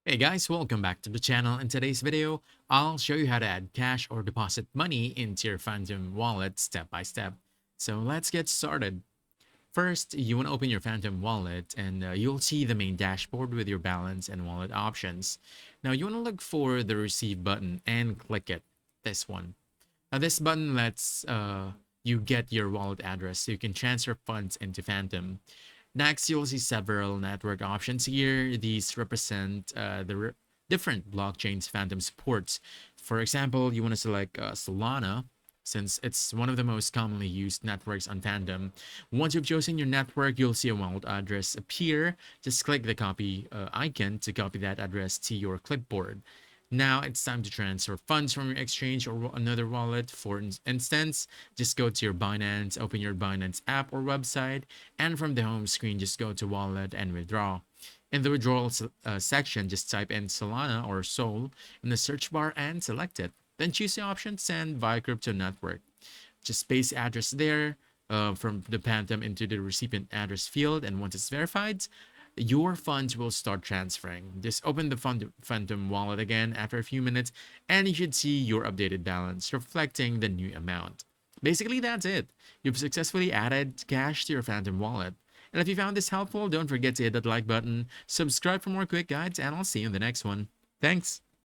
Hey guys, welcome back to the channel. In today's video, I'll show you how to add cash or deposit money into your Phantom wallet step by step. So let's get started. First, you want to open your Phantom wallet and you'll see the main dashboard with your balance and wallet options. Now you want to look for the receive button and click it, this one. Now this button lets you get your wallet address so you can transfer funds into Phantom. Next, you'll see several network options here. These represent the different blockchains Phantom supports. For example, you want to select Solana, since it's one of the most commonly used networks on Phantom. Once you've chosen your network, you'll see a wallet address appear. Just click the copy icon to copy that address to your clipboard. Now it's time to transfer funds from your exchange or another wallet. For instance, just go to your Binance, open your Binance app or website, and from the home screen, just go to wallet and withdraw. In the withdrawal section, just type in Solana or Sol in the search bar and select it. Then choose the option Send via Crypto Network. Just paste the address there from the Phantom into the recipient address field, and once it's verified, your funds will start transferring. Just open the Phantom wallet again after a few minutes, and you should see your updated balance reflecting the new amount. Basically, that's it. You've successfully added cash to your Phantom wallet. And if you found this helpful, don't forget to hit that like button, subscribe for more quick guides, and I'll see you in the next one. Thanks.